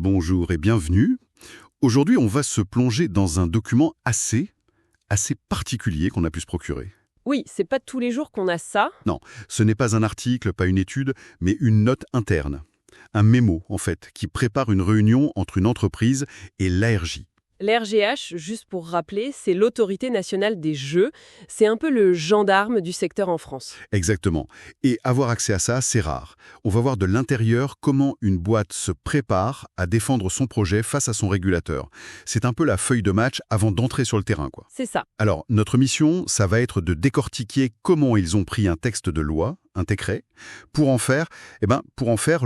Bonjour et bienvenue. Aujourd'hui, on va se plonger dans un document assez particulier qu'on a pu se procurer. Oui, c'est pas tous les jours qu'on a ça. Non, ce n'est pas un article, pas une étude, mais une note interne. Un mémo, en fait, qui prépare une réunion entre une entreprise et l'ARJ. L'RGH, juste pour rappeler, c'est l'Autorité nationale des jeux. C'est un peu le gendarme du secteur en France. Exactement. Et avoir accès à ça, c'est rare. On va voir de l'intérieur comment une boîte se prépare à défendre son projet face à son régulateur. C'est un peu la feuille de match avant d'entrer sur le terrain, quoi. C'est ça. Alors, notre mission, ça va être de décortiquer comment ils ont pris un texte de loi, un décret, pour en faire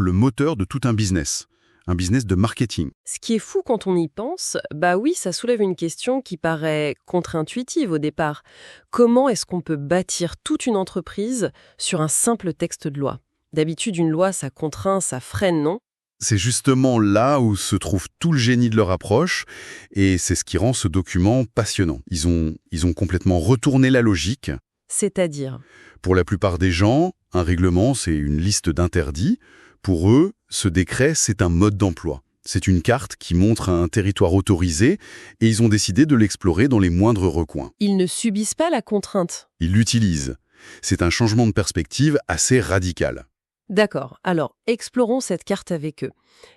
le moteur de tout un business de marketing. Ce qui est fou quand on y pense, bah oui, ça soulève une question qui paraît contre-intuitive au départ. Comment est-ce qu'on peut bâtir toute une entreprise sur un simple texte de loi? D'habitude, une loi, ça contraint, ça freine, non? C'est justement là où se trouve tout le génie de leur approche, et c'est ce qui rend ce document passionnant. Ils ont complètement retourné la logique. C'est-à-dire? Pour la plupart des gens, un règlement, c'est une liste d'interdits. Pour eux, ce décret, c'est un mode d'emploi. C'est une carte qui montre un territoire autorisé et ils ont décidé de l'explorer dans les moindres recoins. Ils ne subissent pas la contrainte. Ils l'utilisent. C'est un changement de perspective assez radical. D'accord, alors explorons cette carte avec eux.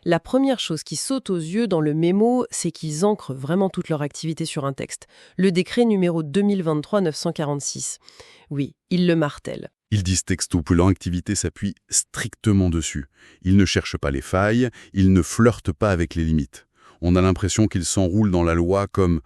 La première chose qui saute aux yeux dans le mémo, c'est qu'ils ancrent vraiment toute leur activité sur un texte. Le décret numéro 2023-946. Oui, ils le martèlent. Ils disent texto que leur activité s'appuie strictement dessus. Ils ne cherchent pas les failles, ils ne flirtent pas avec les limites. On a l'impression qu'ils s'enroulent dans la loi comme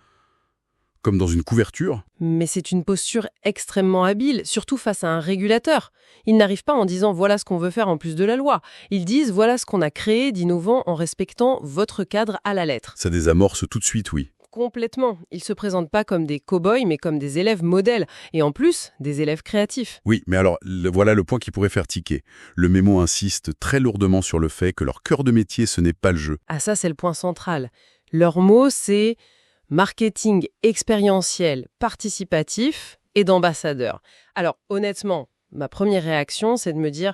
dans une couverture. Mais c'est une posture extrêmement habile, surtout face à un régulateur. Ils n'arrivent pas en disant voilà ce qu'on veut faire en plus de la loi. Ils disent voilà ce qu'on a créé d'innovant en respectant votre cadre à la lettre. Ça désamorce tout de suite, oui. Complètement. Ils ne se présentent pas comme des cow-boys, mais comme des élèves modèles. Et en plus, des élèves créatifs. Oui, mais alors, voilà le point qui pourrait faire tiquer. Le mémo insiste très lourdement sur le fait que leur cœur de métier, ce n'est pas le jeu. Ah ça, c'est le point central. Leur mot, c'est marketing expérientiel, participatif et d'ambassadeur. Alors, honnêtement, ma première réaction, c'est de me dire,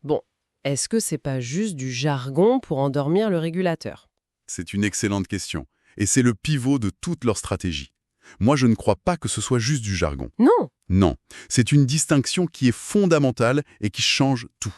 bon, est-ce que c'est pas juste du jargon pour endormir le régulateur? C'est une excellente question. Et c'est le pivot de toute leur stratégie. Moi, je ne crois pas que ce soit juste du jargon. Non. Non, c'est une distinction qui est fondamentale et qui change tout.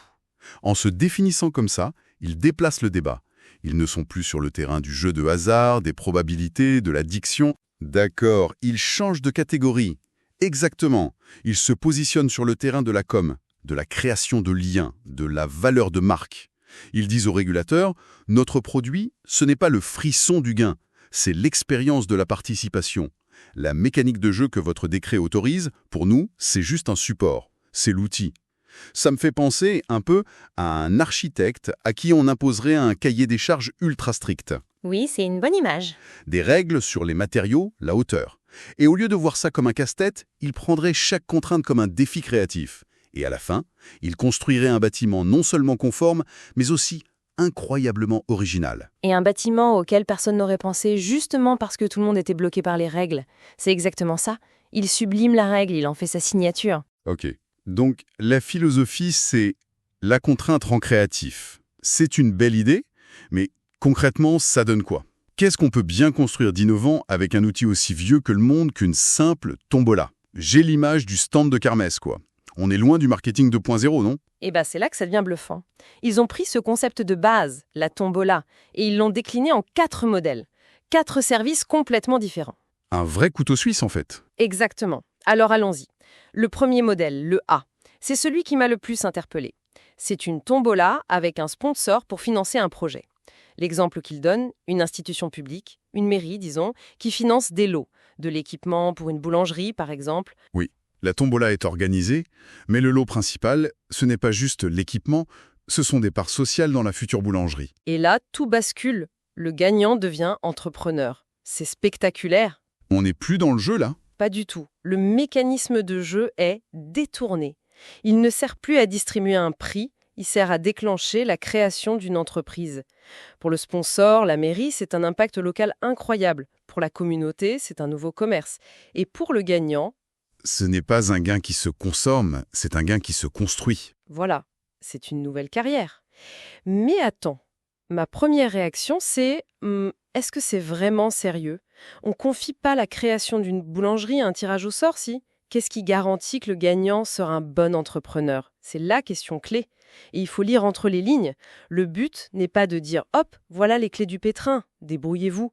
En se définissant comme ça, ils déplacent le débat. Ils ne sont plus sur le terrain du jeu de hasard, des probabilités, de la diction. D'accord, ils changent de catégorie. Exactement. Ils se positionnent sur le terrain de la com, de la création de liens, de la valeur de marque. Ils disent aux régulateurs, notre produit, ce n'est pas le frisson du gain, c'est l'expérience de la participation. La mécanique de jeu que votre décret autorise, pour nous, c'est juste un support. C'est l'outil. Ça me fait penser un peu à un architecte à qui on imposerait un cahier des charges ultra strict. Oui, c'est une bonne image. Des règles sur les matériaux, la hauteur. Et au lieu de voir ça comme un casse-tête, il prendrait chaque contrainte comme un défi créatif. Et à la fin, il construirait un bâtiment non seulement conforme, mais aussi incroyablement original. Et un bâtiment auquel personne n'aurait pensé justement parce que tout le monde était bloqué par les règles. C'est exactement ça. Il sublime la règle, il en fait sa signature. Ok. Donc, la philosophie, c'est la contrainte rend créatif. C'est une belle idée, mais concrètement, ça donne quoi? Qu'est-ce qu'on peut bien construire d'innovant avec un outil aussi vieux que le monde qu'une simple tombola? J'ai l'image du stand de kermesse, quoi. On est loin du marketing 2.0, non? Et bah c'est là que ça devient bluffant. Ils ont pris ce concept de base, la tombola, et ils l'ont décliné en 4 modèles. 4 services complètement différents. Un vrai couteau suisse, en fait. Exactement. Alors allons-y. Le premier modèle, le A, c'est celui qui m'a le plus interpellé. C'est une tombola avec un sponsor pour financer un projet. L'exemple qu'il donne, une institution publique, une mairie, disons, qui finance des lots, de l'équipement pour une boulangerie, par exemple. Oui, la tombola est organisée, mais le lot principal, ce n'est pas juste l'équipement, ce sont des parts sociales dans la future boulangerie. Et là, tout bascule. Le gagnant devient entrepreneur. C'est spectaculaire. On n'est plus dans le jeu, là? Pas du tout. Le mécanisme de jeu est détourné. Il ne sert plus à distribuer un prix, il sert à déclencher la création d'une entreprise. Pour le sponsor, la mairie, c'est un impact local incroyable. Pour la communauté, c'est un nouveau commerce. Et pour le gagnant, Ce n'est pas un gain qui se consomme, c'est un gain qui se construit. voilà, c'est une nouvelle carrière. Mais attends, Ma première réaction, c'est est-ce que c'est vraiment sérieux? On confie pas la création d'une boulangerie à un tirage au sort, si? Qu'est-ce qui garantit que le gagnant sera un bon entrepreneur? C'est la question clé. Et il faut lire entre les lignes. Le but n'est pas de dire hop, voilà les clés du pétrin, débrouillez-vous.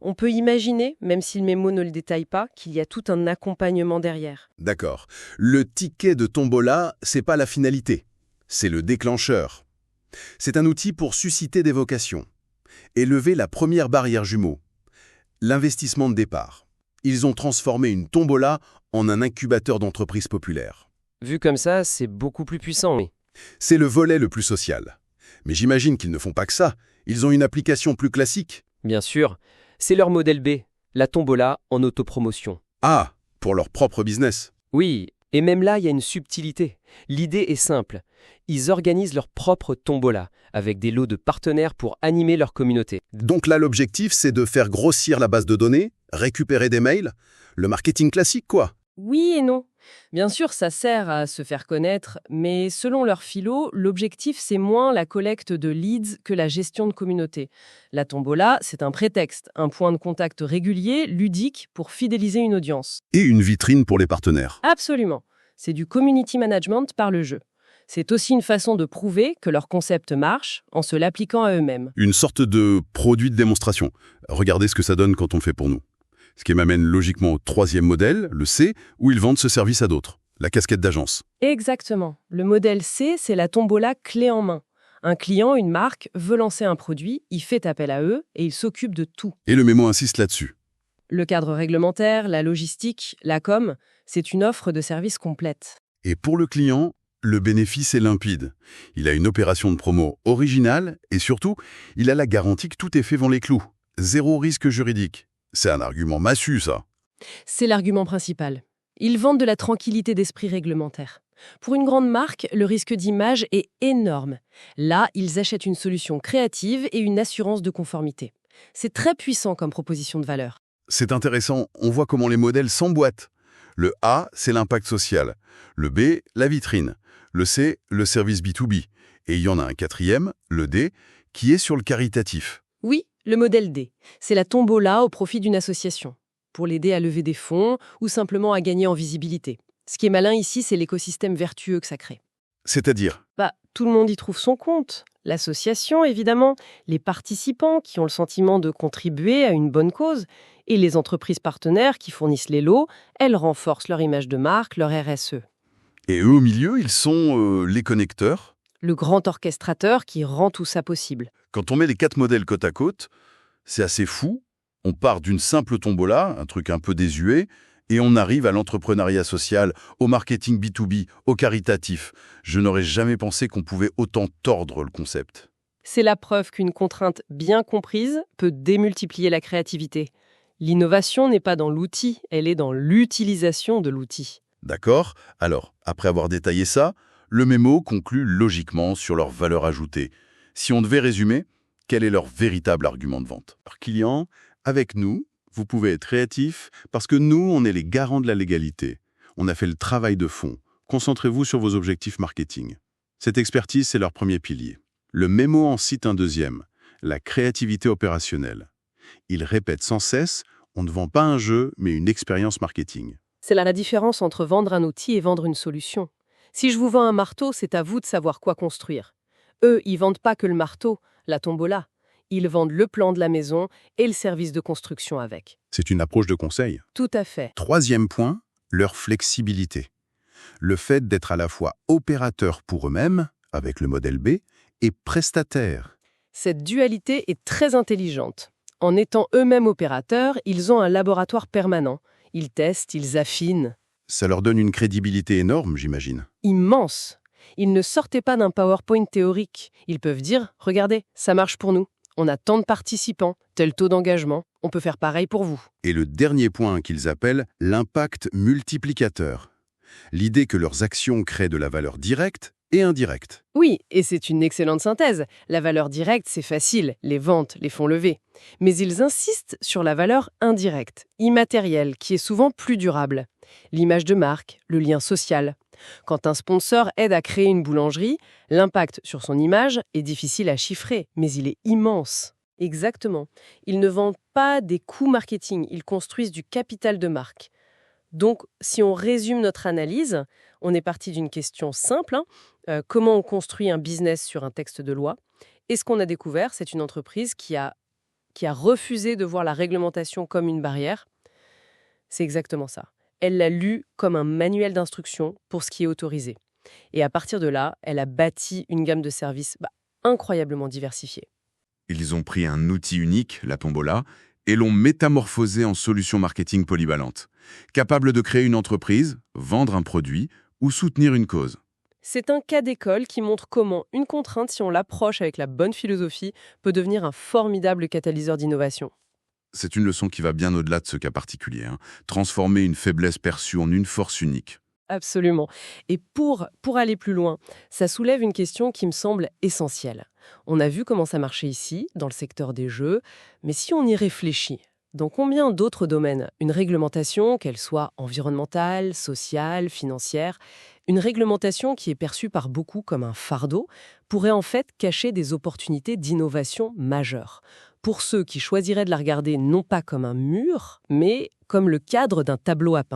On peut imaginer, même si le mémo ne le détaille pas, qu'il y a tout un accompagnement derrière. D'accord. Le ticket de tombola, c'est pas la finalité. C'est le déclencheur. C'est un outil pour susciter des vocations et lever la première barrière jumeau, l'investissement de départ. Ils ont transformé une tombola en un incubateur d'entreprises populaires. Vu comme ça, c'est beaucoup plus puissant, oui. C'est le volet le plus social. Mais j'imagine qu'ils ne font pas que ça. Ils ont une application plus classique. Bien sûr, c'est leur modèle B, la tombola en autopromotion. Ah, pour leur propre business. Oui, et même là, il y a une subtilité. L'idée est simple. Ils organisent leur propre tombola, avec des lots de partenaires pour animer leur communauté. Donc là, l'objectif, c'est de faire grossir la base de données, récupérer des mails, le marketing classique, quoi. Oui et non. Bien sûr, ça sert à se faire connaître, mais selon leur philo, l'objectif, c'est moins la collecte de leads que la gestion de communauté. La tombola, c'est un prétexte, un point de contact régulier, ludique, pour fidéliser une audience. Et une vitrine pour les partenaires. Absolument. C'est du community management par le jeu. C'est aussi une façon de prouver que leur concept marche en se l'appliquant à eux-mêmes. Une sorte de produit de démonstration. Regardez ce que ça donne quand on le fait pour nous. Ce qui m'amène logiquement au troisième modèle, le C, où ils vendent ce service à d'autres, la casquette d'agence. Exactement. Le modèle C, c'est la tombola clé en main. Un client, une marque, veut lancer un produit, il fait appel à eux et il s'occupe de tout. Et le mémo insiste là-dessus. Le cadre réglementaire, la logistique, la com, c'est une offre de service complète. Et pour le client, le bénéfice est limpide. Il a une opération de promo originale et surtout, il a la garantie que tout est fait dans les clous. Zéro risque juridique. C'est un argument massu, ça. C'est l'argument principal. Ils vendent de la tranquillité d'esprit réglementaire. Pour une grande marque, le risque d'image est énorme. Là, ils achètent une solution créative et une assurance de conformité. C'est très puissant comme proposition de valeur. C'est intéressant, on voit comment les modèles s'emboîtent. Le A, c'est l'impact social. Le B, la vitrine. Le C, le service B2B. Et il y en a un quatrième, le D, qui est sur le caritatif. Oui, le modèle D. C'est la tombola au profit d'une association, pour l'aider à lever des fonds ou simplement à gagner en visibilité. Ce qui est malin ici, c'est l'écosystème vertueux que ça crée. C'est-à-dire, Tout le monde y trouve son compte. L'association, évidemment, les participants qui ont le sentiment de contribuer à une bonne cause, et les entreprises partenaires qui fournissent les lots, elles renforcent leur image de marque, leur RSE. et eux au milieu, ils sont les connecteurs. Le grand orchestrateur qui rend tout ça possible. Quand on met les 4 modèles côte à côte, c'est assez fou. On part d'une simple tombola, un truc un peu désuet, et on arrive à l'entrepreneuriat social, au marketing B2B, au caritatif. Je n'aurais jamais pensé qu'on pouvait autant tordre le concept. C'est la preuve qu'une contrainte bien comprise peut démultiplier la créativité. L'innovation n'est pas dans l'outil, elle est dans l'utilisation de l'outil. D'accord? Alors, après avoir détaillé ça, le mémo conclut logiquement sur leur valeur ajoutée. Si on devait résumer, quel est leur véritable argument de vente? Leurs clients, avec nous, vous pouvez être créatif parce que nous, on est les garants de la légalité. On a fait le travail de fond. Concentrez-vous sur vos objectifs marketing. Cette expertise, c'est leur premier pilier. Le mémo en cite un deuxième, la créativité opérationnelle. Il répète sans cesse, on ne vend pas un jeu, mais une expérience marketing. C'est là la différence entre vendre un outil et vendre une solution. Si je vous vends un marteau, c'est à vous de savoir quoi construire. Eux, ils vendent pas que le marteau, la tombola. Ils vendent le plan de la maison et le service de construction avec. C'est une approche de conseil. Tout à fait. Troisième point, leur flexibilité. Le fait d'être à la fois opérateur pour eux-mêmes, avec le modèle B, et prestataire. Cette dualité est très intelligente. En étant eux-mêmes opérateurs, ils ont un laboratoire permanent. Ils testent, ils affinent. Ça leur donne une crédibilité énorme, j'imagine. Immense. Ils ne sortaient pas d'un PowerPoint théorique. Ils peuvent dire « Regardez, ça marche pour nous. On a tant de participants, tel taux d'engagement. On peut faire pareil pour vous. » Et le dernier point qu'ils appellent l'impact multiplicateur. L'idée que leurs actions créent de la valeur directe et indirecte. Oui, et c'est une excellente synthèse. La valeur directe, c'est facile. Les ventes les font lever. Mais ils insistent sur la valeur indirecte, immatérielle, qui est souvent plus durable. L'image de marque, le lien social. Quand un sponsor aide à créer une boulangerie, l'impact sur son image est difficile à chiffrer, mais il est immense. Exactement. Ils ne vendent pas des coûts marketing, ils construisent du capital de marque. Donc, si on résume notre analyse, on est parti d'une question simple, comment on construit un business sur un texte de loi? Et ce qu'on a découvert, c'est une entreprise qui a refusé de voir la réglementation comme une barrière. C'est exactement ça. Elle l'a lu comme un manuel d'instruction pour ce qui est autorisé. Et à partir de là, elle a bâti une gamme de services incroyablement diversifiée. Ils ont pris un outil unique, la tombola, et l'ont métamorphosé en solution marketing polyvalente, capable de créer une entreprise, vendre un produit ou soutenir une cause. C'est un cas d'école qui montre comment une contrainte, si on l'approche avec la bonne philosophie, peut devenir un formidable catalyseur d'innovation. C'est une leçon qui va bien au-delà de ce cas particulier. Transformer une faiblesse perçue en une force unique. Absolument. Et pour aller plus loin, ça soulève une question qui me semble essentielle. On a vu comment ça marchait ici, dans le secteur des jeux, mais si on y réfléchit, dans combien d'autres domaines, une réglementation, qu'elle soit environnementale, sociale, financière, une réglementation qui est perçue par beaucoup comme un fardeau, pourrait en fait cacher des opportunités d'innovation majeures. Pour ceux qui choisiraient de la regarder non pas comme un mur, mais comme le cadre d'un tableau à peindre.